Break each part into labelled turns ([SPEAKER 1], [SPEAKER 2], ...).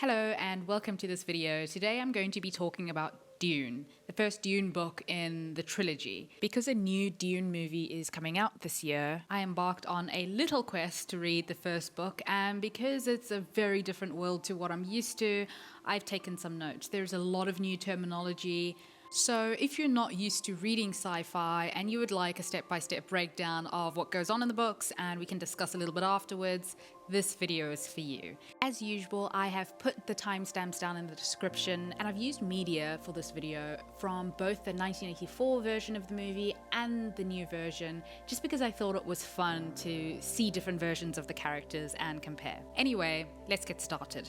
[SPEAKER 1] Hello and welcome to this video. Today I'm going to be talking about Dune, the first Dune book in the trilogy. Because a new Dune movie is coming out this year, I embarked on a little quest to read the first book, and because it's a very different world to what I'm used to, I've taken some notes. There's a lot of new terminology. So if you're not used to reading sci-fi and you would like a step-by-step breakdown of what goes on in the books and we can discuss a little bit afterwards, this video is for you. As usual, I have put the timestamps down in the description, and I've used media for this video from both the 1984 version of the movie and the new version, just because I thought it was fun to see different versions of the characters and compare. Anyway, let's get started.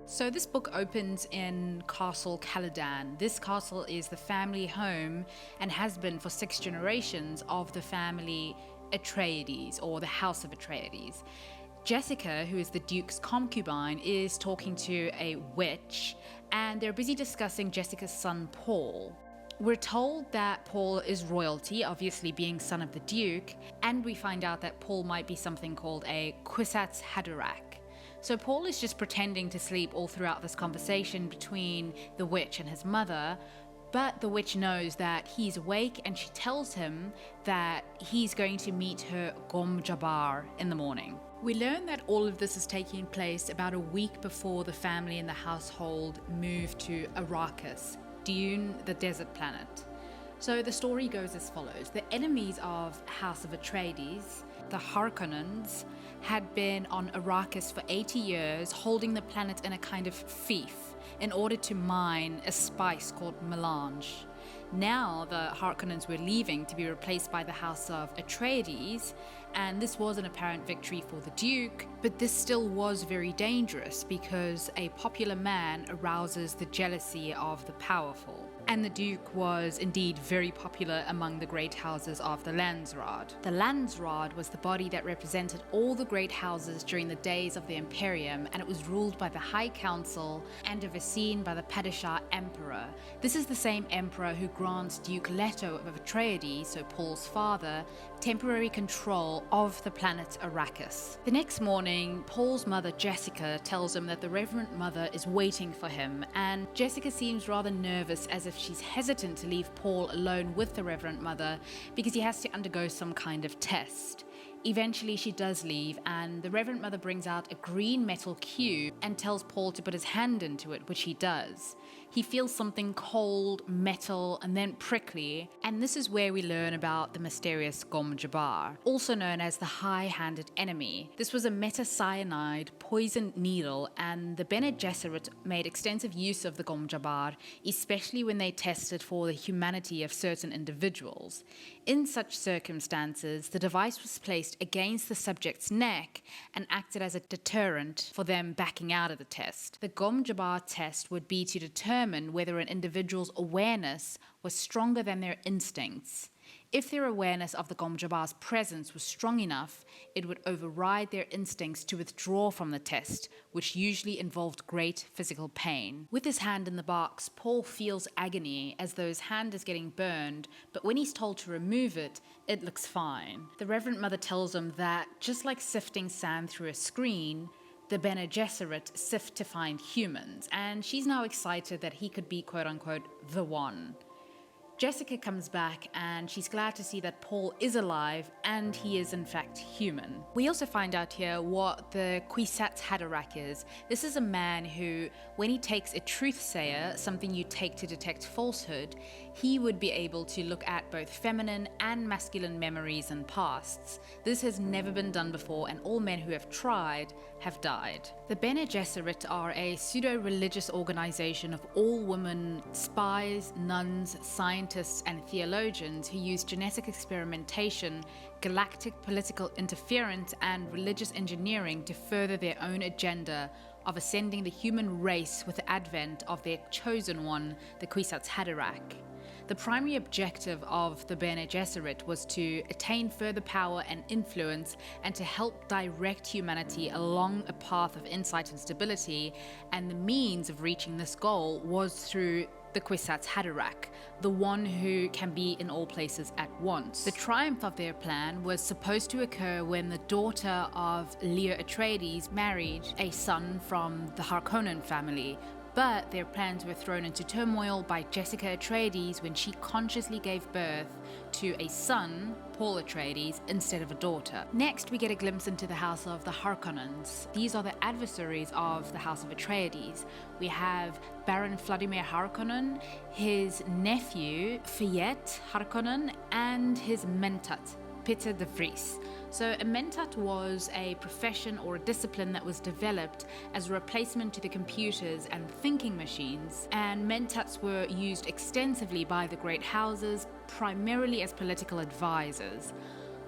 [SPEAKER 1] So this book opens in Castle Caladan. This castle is the family home and has been for 6 generations of the family Atreides, or the House of Atreides. Jessica, who is the Duke's concubine, is talking to a witch, and they're busy discussing Jessica's son Paul. We're told that Paul is royalty, obviously being son of the Duke, and we find out that Paul might be something called a Kwisatz Haderach. So Paul is just pretending to sleep all throughout this conversation between the witch and his mother, but the witch knows that he's awake and she tells him that he's going to meet her Gom Jabbar in the morning. We learn that all of this is taking place about a week before the family and the household move to Arrakis, Dune, the desert planet. So the story goes as follows. The enemies of House of Atreides, the Harkonnens, had been on Arrakis for 80 years, holding the planet in a kind of fief in order to mine a spice called melange. Now the Harkonnens were leaving to be replaced by the House of Atreides, and this was an apparent victory for the Duke, but this still was very dangerous because a popular man arouses the jealousy of the powerful. And the Duke was indeed very popular among the great houses of the Landsraad. The Landsraad was the body that represented all the great houses during the days of the Imperium, and it was ruled by the High Council and overseen by the Padishah Emperor. This is the same emperor who grants Duke Leto of Atreides, so Paul's father, temporary control of the planet Arrakis. The next morning, Paul's mother Jessica tells him that the Reverend Mother is waiting for him, and Jessica seems rather nervous, as if she's hesitant to leave Paul alone with the Reverend Mother because he has to undergo some kind of test. Eventually she does leave, and the Reverend Mother brings out a green metal cube and tells Paul to put his hand into it, which he does. He feels something cold, metal, and then prickly, and this is where we learn about the mysterious Gom Jabbar, also known as the High-Handed Enemy. This was a meta-cyanide poisoned needle, and the Bene Gesserit made extensive use of the Gom Jabbar, especially when they tested for the humanity of certain individuals. In such circumstances, the device was placed against the subject's neck and acted as a deterrent for them backing out of the test. The Gom Jabbar test would be to determine whether an individual's awareness was stronger than their instincts. If their awareness of the Gom Jabbar's presence was strong enough, it would override their instincts to withdraw from the test, which usually involved great physical pain. With his hand in the box, Paul feels agony as though his hand is getting burned, but when he's told to remove it, it looks fine. The Reverend Mother tells him that, just like sifting sand through a screen, the Bene Gesserit sift to find humans, and she's now excited that he could be quote-unquote the one. Jessica comes back and she's glad to see that Paul is alive and he is in fact human. We also find out here what the Kwisatz Haderach is. This is a man who, when he takes a truthsayer, something you take to detect falsehood, he would be able to look at both feminine and masculine memories and pasts. This has never been done before, and all men who have tried have died. The Bene Gesserit are a pseudo-religious organization of all-women spies, nuns, scientists, and theologians who use genetic experimentation, galactic political interference, and religious engineering to further their own agenda of ascending the human race with the advent of their chosen one, the Kwisatz Haderach. The primary objective of the Bene Gesserit was to attain further power and influence and to help direct humanity along a path of insight and stability, and the means of reaching this goal was through the Kwisatz Haderach, the one who can be in all places at once. The triumph of their plan was supposed to occur when the daughter of Leah Atreides married a son from the Harkonnen family, but their plans were thrown into turmoil by Jessica Atreides when she consciously gave birth to a son, Paul Atreides, instead of a daughter. Next, we get a glimpse into the house of the Harkonnens. These are the adversaries of the house of Atreides. We have Baron Vladimir Harkonnen, his nephew, Fayette Harkonnen, and his mentat, Peter de Vries. So a mentat was a profession or a discipline that was developed as a replacement to the computers and thinking machines, and mentats were used extensively by the great houses, primarily as political advisors.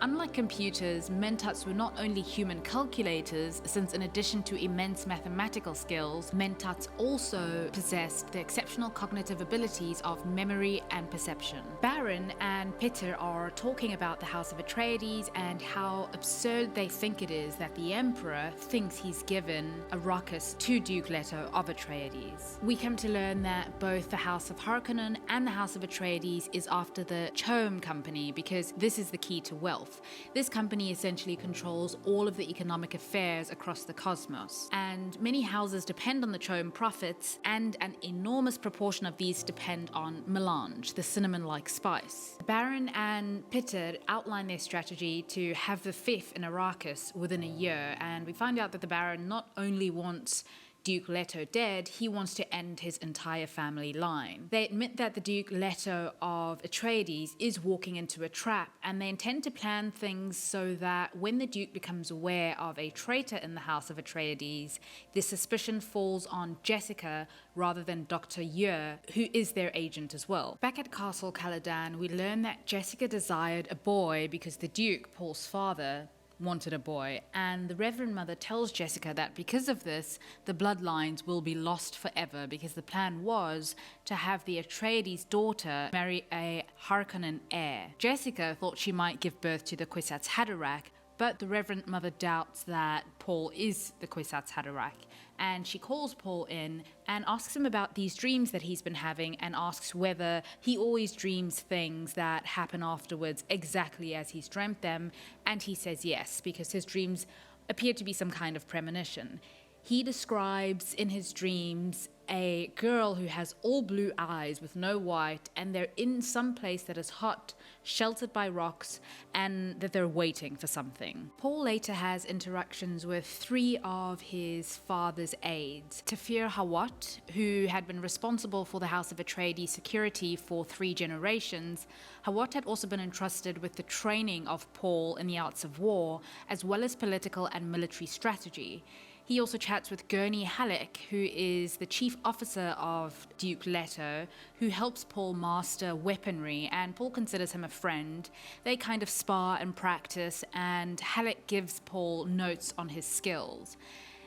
[SPEAKER 1] Unlike computers, mentats were not only human calculators, since in addition to immense mathematical skills, mentats also possessed the exceptional cognitive abilities of memory and perception. Baron and Peter are talking about the House of Atreides and how absurd they think it is that the Emperor thinks he's given Arrakis to Duke Leto of Atreides. We come to learn that both the House of Harkonnen and the House of Atreides is after the CHOAM Company, because this is the key to wealth. This company essentially controls all of the economic affairs across the cosmos, and many houses depend on the CHOAM profits, and an enormous proportion of these depend on melange, the cinnamon-like spice. Baron and Peter outline their strategy to have the fief in Arrakis within a year, and we find out that the Baron not only wants Duke Leto dead, he wants to end his entire family line. They admit that the Duke Leto of Atreides is walking into a trap, and they intend to plan things so that when the Duke becomes aware of a traitor in the House of Atreides, the suspicion falls on Jessica rather than Dr. Yer, who is their agent as well. Back at Castle Caladan, we learn that Jessica desired a boy because the Duke, Paul's father, wanted a boy, and the Reverend Mother tells Jessica that because of this, the bloodlines will be lost forever, because the plan was to have the Atreides daughter marry a Harkonnen heir. Jessica thought she might give birth to the Kwisatz Haderach, but the Reverend Mother doubts that Paul is the Kwisatz Haderach, and she calls Paul in and asks him about these dreams that he's been having, and asks whether he always dreams things that happen afterwards exactly as he's dreamt them, and he says yes, because his dreams appear to be some kind of premonition. He describes in his dreams a girl who has all blue eyes with no white, and they're in some place that is hot, sheltered by rocks, and that they're waiting for something. Paul later has interactions with 3 of his father's aides. Tafir Hawat, who had been responsible for the House of Atreides security for 3 generations. Hawat had also been entrusted with the training of Paul in the arts of war, as well as political and military strategy. He also chats with Gurney Halleck, who is the chief officer of Duke Leto, who helps Paul master weaponry, and Paul considers him a friend. They kind of spar and practice, and Halleck gives Paul notes on his skills.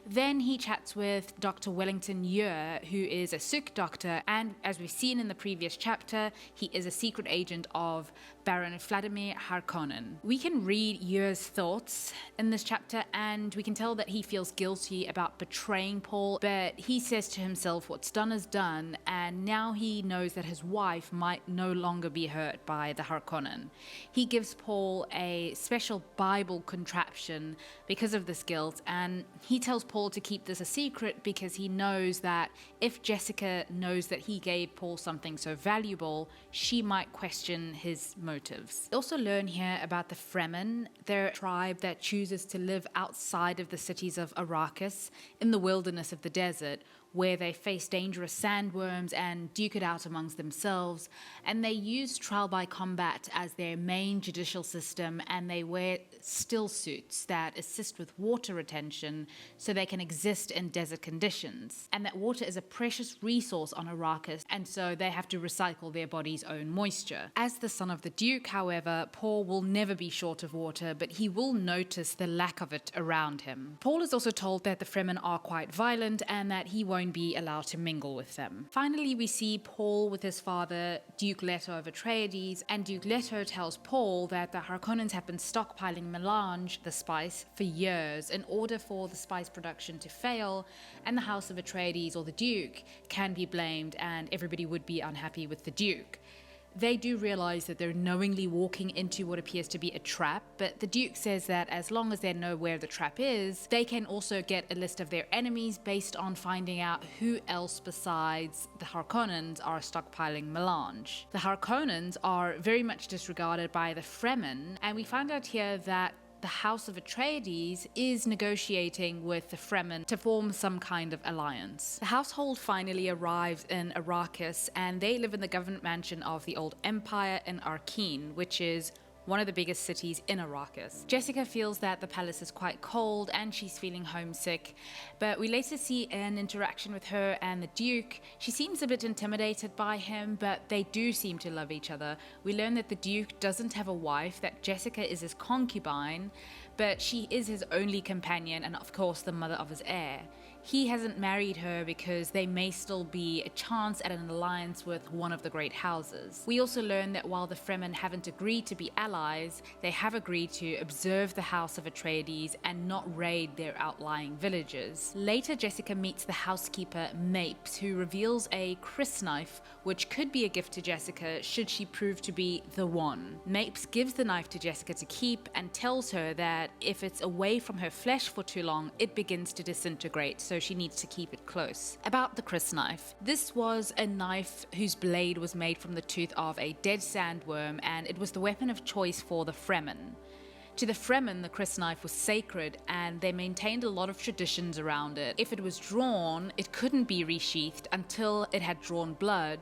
[SPEAKER 1] Then he chats with Dr. Wellington Yer, who is a Suk doctor, and as we've seen in the previous chapter, he is a secret agent of Baron Vladimir Harkonnen. We can read Yer's thoughts in this chapter, and we can tell that he feels guilty about betraying Paul, but he says to himself what's done is done, and now he knows that his wife might no longer be hurt by the Harkonnen. He gives Paul a special Bible contraption because of this guilt, and he tells Paul to keep this a secret because he knows that if Jessica knows that he gave Paul something so valuable, she might question his motives. We also learn here about the Fremen. They're a tribe that chooses to live outside of the cities of Arrakis, in the wilderness of the desert, where they face dangerous sandworms and duke it out amongst themselves, and they use trial by combat as their main judicial system, and they wear still suits that assist with water retention so they can exist in desert conditions, and that water is a precious resource on Arrakis, and so they have to recycle their body's own moisture. As the son of the Duke, however, Paul will never be short of water, but he will notice the lack of it around him. Paul is also told that the Fremen are quite violent and that he won't be allowed to mingle with them. Finally, we see Paul with his father, Duke Leto of Atreides, and Duke Leto tells Paul that the Harkonnens have been stockpiling melange the spice for years in order for the spice production to fail, and the House of Atreides, or the Duke, can be blamed and everybody would be unhappy with the Duke. They do realize that they're knowingly walking into what appears to be a trap, but the Duke says that as long as they know where the trap is, they can also get a list of their enemies based on finding out who else besides the Harkonnens are stockpiling melange. The Harkonnens are very much disregarded by the Fremen, and we find out here that the House of Atreides is negotiating with the Fremen to form some kind of alliance. The household finally arrives in Arrakis, and they live in the government mansion of the old empire in Arakeen, which is one of the biggest cities in Arrakis. Jessica feels that the palace is quite cold and she's feeling homesick, but we later see an interaction with her and the Duke. She seems a bit intimidated by him, but they do seem to love each other. We learn that the Duke doesn't have a wife, that Jessica is his concubine, but she is his only companion and of course the mother of his heir. He hasn't married her because there may still be a chance at an alliance with one of the great houses. We also learn that while the Fremen haven't agreed to be allies, they have agreed to observe the House of Atreides and not raid their outlying villages. Later, Jessica meets the housekeeper Mapes, who reveals a crysknife, which could be a gift to Jessica should she prove to be the one. Mapes gives the knife to Jessica to keep and tells her that if it's away from her flesh for too long, it begins to disintegrate, so she needs to keep it close. About the crysknife, this was a knife whose blade was made from the tooth of a dead sandworm, and it was the weapon of choice for the Fremen. To the Fremen, the crysknife was sacred, and they maintained a lot of traditions around it. If it was drawn, it couldn't be resheathed until it had drawn blood,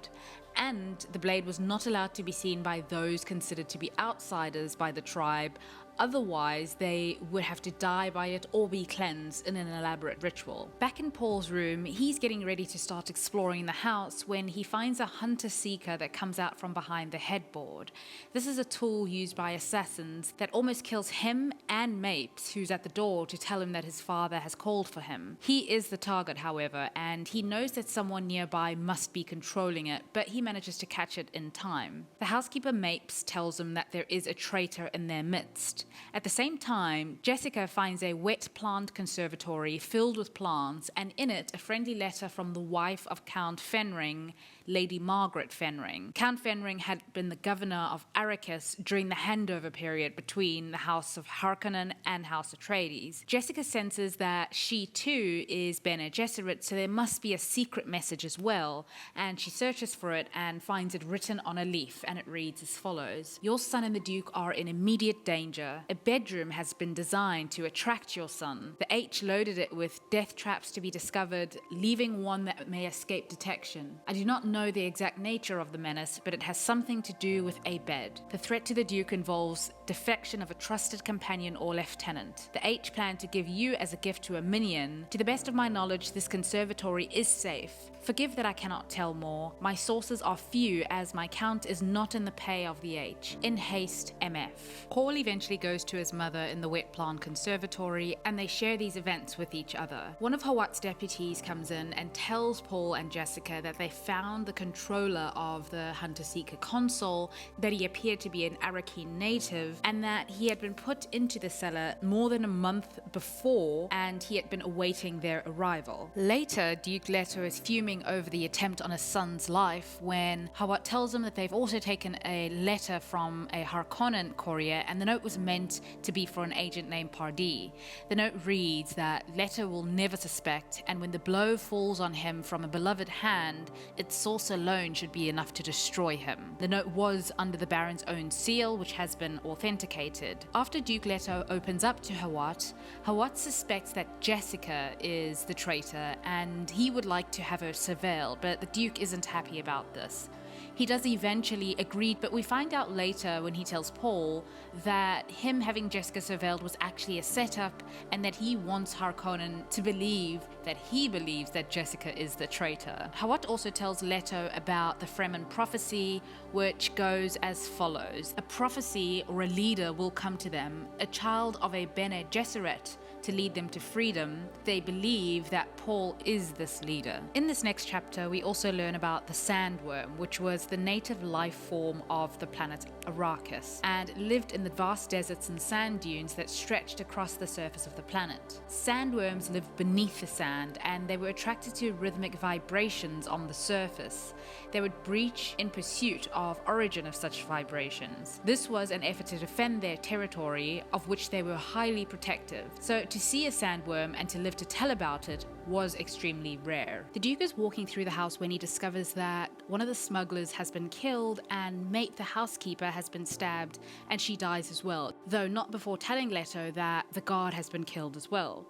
[SPEAKER 1] and the blade was not allowed to be seen by those considered to be outsiders by the tribe. Otherwise, they would have to die by it or be cleansed in an elaborate ritual. Back in Paul's room, he's getting ready to start exploring the house when he finds a hunter-seeker that comes out from behind the headboard. This is a tool used by assassins that almost kills him and Mapes, who's at the door to tell him that his father has called for him. He is the target, however, and he knows that someone nearby must be controlling it, but he manages to catch it in time. The housekeeper Mapes tells him that there is a traitor in their midst. At the same time, Jessica finds a wet plant conservatory filled with plants, and in it a friendly letter from the wife of Count Fenring, Lady Margaret Fenring. Count Fenring had been the governor of Arrakis during the handover period between the House of Harkonnen and House Atreides. Jessica senses that she too is Bene Gesserit, so there must be a secret message as well, and she searches for it and finds it written on a leaf, and it reads as follows: "Your son and the Duke are in immediate danger. A bedroom has been designed to attract your son. The H loaded it with death traps to be discovered, leaving one that may escape detection. I do not know the exact nature of the menace, but it has something to do with a bed. The threat to the Duke involves defection of a trusted companion or lieutenant. The H planned to give you as a gift to a minion. To the best of my knowledge, this conservatory is safe. Forgive that I cannot tell more. My sources are few, as my count is not in the pay of the H. In haste, MF." Paul eventually goes to his mother in the wet plant conservatory, and they share these events with each other. One of Hawat's deputies comes in and tells Paul and Jessica that they found the controller of the Hunter-Seeker console, that he appeared to be an Arakeen native, and that he had been put into the cellar more than a month before, and he had been awaiting their arrival. Later, Duke Leto is fuming over the attempt on his son's life when Hawat tells him that they've also taken a letter from a Harkonnen courier, and the note was meant to be for an agent named Pardee. The note reads that Leto will never suspect, and when the blow falls on him from a beloved hand, its source alone should be enough to destroy him. The note was under the Baron's own seal, which has been authenticated. After Duke Leto opens up to Hawat, Hawat suspects that Jessica is the traitor, and he would like to have her surveilled, but the Duke isn't happy about this. He does eventually agree, but we find out later when he tells Paul that him having Jessica surveilled was actually a setup, and that he wants Harkonnen to believe that he believes that Jessica is the traitor. Hawat also tells Leto about the Fremen prophecy, which goes as follows. A prophecy or a leader will come to them, a child of a Bene Gesserit, to lead them to freedom. They believe that Paul is this leader. In this next chapter, we also learn about the Sandworm, which was the native life form of the planet Arrakis, and lived in the vast deserts and sand dunes that stretched across the surface of the planet. Sandworms lived beneath the sand, and they were attracted to rhythmic vibrations on the surface. They would breach in pursuit of origin of such vibrations. This was an effort to defend their territory, of which they were highly protective. So to see a sandworm and to live to tell about it was extremely rare. The Duke is walking through the house when he discovers that one of the smugglers has been killed and Mate, the housekeeper, has been stabbed, and she dies as well, though not before telling Leto that the guard has been killed as well.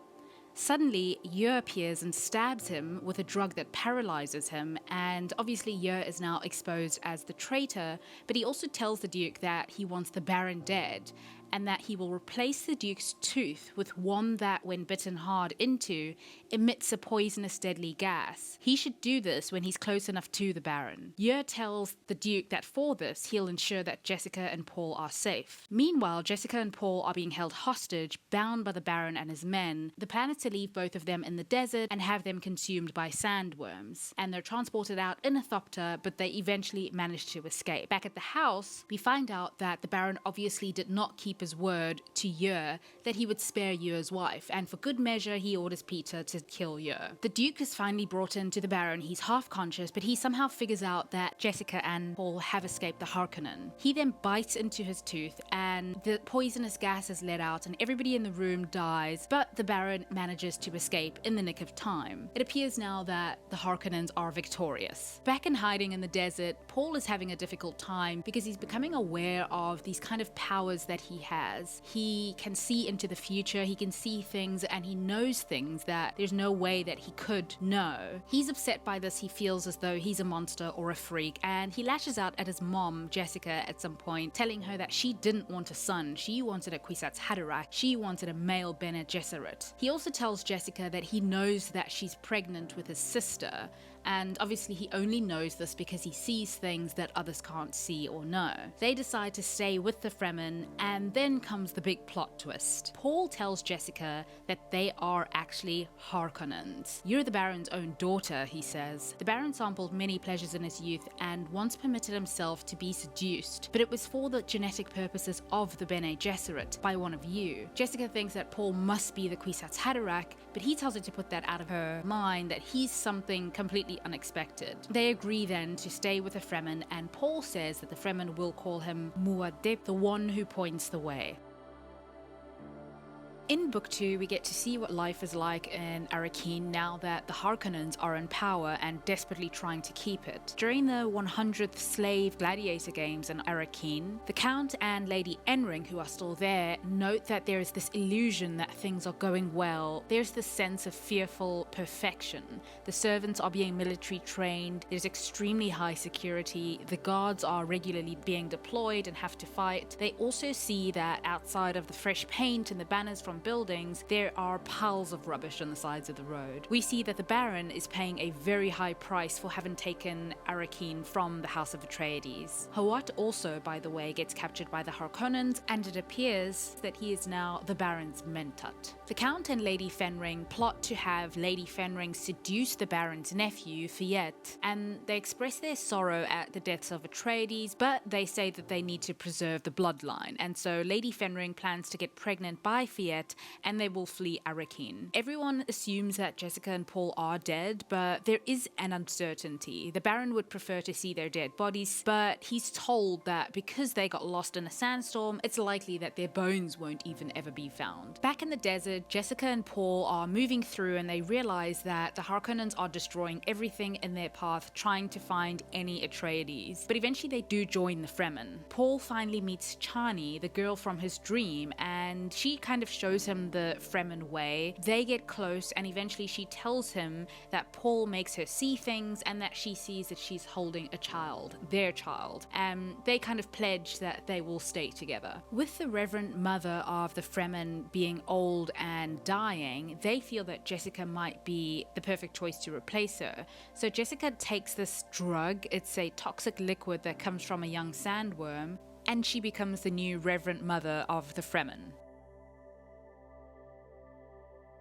[SPEAKER 1] Suddenly, Yer appears and stabs him with a drug that paralyzes him, and obviously Yer is now exposed as the traitor, but he also tells the Duke that he wants the Baron dead, and that he will replace the Duke's tooth with one that, when bitten hard into, emits a poisonous deadly gas. He should do this when he's close enough to the Baron. Yer tells the Duke that for this, he'll ensure that Jessica and Paul are safe. Meanwhile, Jessica and Paul are being held hostage, bound by the Baron and his men. The plan is to leave both of them in the desert and have them consumed by sandworms. And they're transported out in a thopter, but they eventually manage to escape. Back at the house, we find out that the Baron obviously did not keep his word to Yer that he would spare Yer's wife, and for good measure he orders Peter to kill Yer. The Duke is finally brought in to the Baron. He's half conscious, but he somehow figures out that Jessica and Paul have escaped the Harkonnen. He then bites into his tooth and the poisonous gas is let out and everybody in the room dies, but the Baron manages to escape in the nick of time. It appears now that the Harkonnens are victorious. Back in hiding in the desert, Paul is having a difficult time because he's becoming aware of these kind of powers that he has. He can see into the future, he can see things, and he knows things that there's no way that he could know. He's upset by this. He feels as though he's a monster or a freak, and he lashes out at his mom, Jessica, at some point, telling her that she didn't want a son. She wanted a Kwisatz Haderach. She wanted a male Bene Gesserit. He also tells Jessica that he knows that she's pregnant with his sister, and obviously he only knows this because he sees things that others can't see or know. They decide to stay with the Fremen, and then comes the big plot twist. Paul tells Jessica that they are actually Harkonnens. You're the Baron's own daughter, he says. The Baron sampled many pleasures in his youth and once permitted himself to be seduced, but it was for the genetic purposes of the Bene Gesserit by one of you. Jessica thinks that Paul must be the Kwisatz Haderach, but he tells her to put that out of her mind, that he's something completely unexpected. They agree then to stay with the Fremen, and Paul says that the Fremen will call him Muad'Dib, the one who points the way. In Book 2, we get to see what life is like in Arakeen now that the Harkonnens are in power and desperately trying to keep it. During the 100th Slave Gladiator Games in Arakeen, the Count and Lady Enring, who are still there, note that there is this illusion that things are going well. There's this sense of fearful perfection. The servants are being military trained, there's extremely high security, the guards are regularly being deployed and have to fight. They also see that outside of the fresh paint and the banners from buildings, there are piles of rubbish on the sides of the road. We see that the Baron is paying a very high price for having taken Arakeen from the House of Atreides. Hawat also, by the way, gets captured by the Harkonnens, and it appears that he is now the Baron's mentat. The Count and Lady Fenring plot to have Lady Fenring seduce the Baron's nephew, Fiet, and they express their sorrow at the deaths of Atreides, but they say that they need to preserve the bloodline, and so Lady Fenring plans to get pregnant by Fiet, and they will flee Arakeen. Everyone assumes that Jessica and Paul are dead, but there is an uncertainty. The Baron would prefer to see their dead bodies, but he's told that because they got lost in a sandstorm, it's likely that their bones won't even ever be found. Back in the desert, Jessica and Paul are moving through and they realize that the Harkonnens are destroying everything in their path, trying to find any Atreides. But eventually they do join the Fremen. Paul finally meets Chani, the girl from his dream, and she kind of shows shows him the Fremen way. They get close, and eventually she tells him that Paul makes her see things and that she sees that she's holding a child, their child. And they kind of pledge that they will stay together. With the Reverend Mother of the Fremen being old and dying, they feel that Jessica might be the perfect choice to replace her. So Jessica takes this drug. It's a toxic liquid that comes from a young sandworm, and she becomes the new Reverend Mother of the Fremen.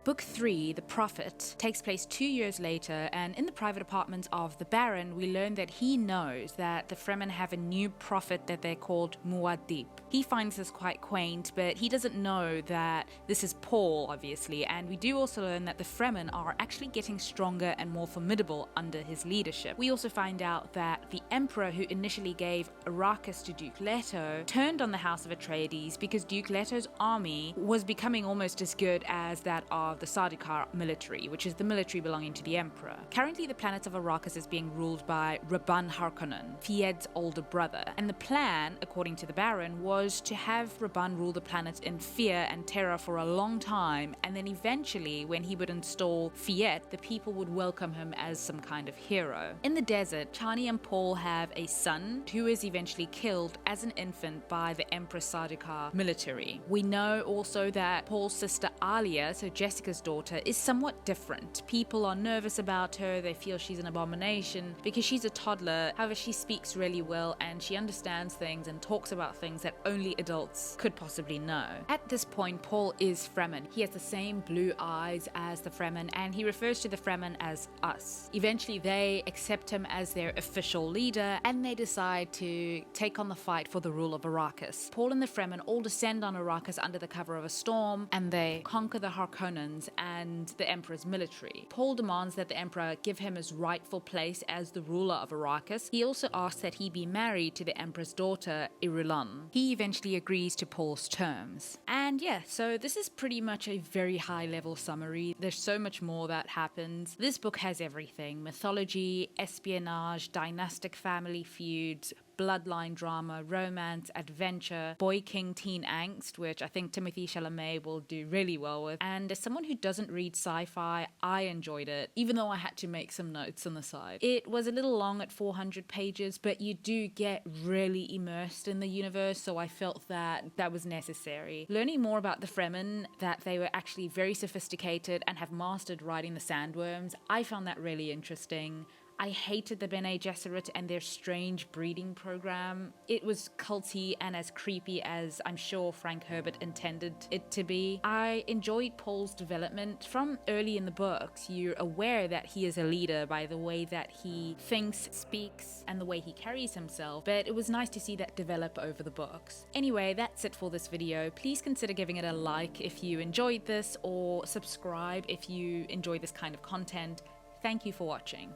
[SPEAKER 1] Book 3, The Prophet, takes place 2 years later, and in the private apartments of the Baron, we learn that he knows that the Fremen have a new prophet that they're called Muad'Dib. He finds this quite quaint, but he doesn't know that this is Paul, obviously, and we do also learn that the Fremen are actually getting stronger and more formidable under his leadership. We also find out that the Emperor who initially gave Arrakis to Duke Leto turned on the House of Atreides because Duke Leto's army was becoming almost as good as that of the Sardaukar military, which is the military belonging to the Emperor. Currently, the planet of Arrakis is being ruled by Rabban Harkonnen, Fied's older brother, and the plan, according to the Baron, was to have Rabban rule the planet in fear and terror for a long time, and then eventually, when he would install Fied, the people would welcome him as some kind of hero. In the desert, Chani and Paul have a son who is eventually killed as an infant by the Empress Sardaukar military. We know also that Paul's sister Alia, so Jessica's daughter, is somewhat different. People are nervous about her, they feel she's an abomination because she's a toddler. However, she speaks really well and she understands things and talks about things that only adults could possibly know. At this point, Paul is Fremen. He has the same blue eyes as the Fremen, and he refers to the Fremen as us. Eventually, they accept him as their official leader, and they decide to take on the fight for the rule of Arrakis. Paul and the Fremen all descend on Arrakis under the cover of a storm, and they conquer the Harkonnens and the Emperor's military. Paul demands that the Emperor give him his rightful place as the ruler of Arrakis. He also asks that he be married to the Emperor's daughter, Irulan. He eventually agrees to Paul's terms. And yeah, so this is pretty much a very high-level summary. There's so much more that happens. This book has everything: mythology, espionage, dynastic family feuds, bloodline drama, romance, adventure, boy king teen angst, which I think Timothée Chalamet will do really well with. And as someone who doesn't read sci-fi, I enjoyed it, even though I had to make some notes on the side. It was a little long at 400 pages, but you do get really immersed in the universe, so I felt that that was necessary. Learning more about the Fremen, that they were actually very sophisticated and have mastered riding the sandworms, I found that really interesting. I hated the Bene Gesserit and their strange breeding program. It was culty and as creepy as I'm sure Frank Herbert intended it to be. I enjoyed Paul's development. From early in the books, you're aware that he is a leader by the way that he thinks, speaks, and the way he carries himself, but it was nice to see that develop over the books. Anyway, that's it for this video. Please consider giving it a like if you enjoyed this, or subscribe if you enjoy this kind of content. Thank you for watching.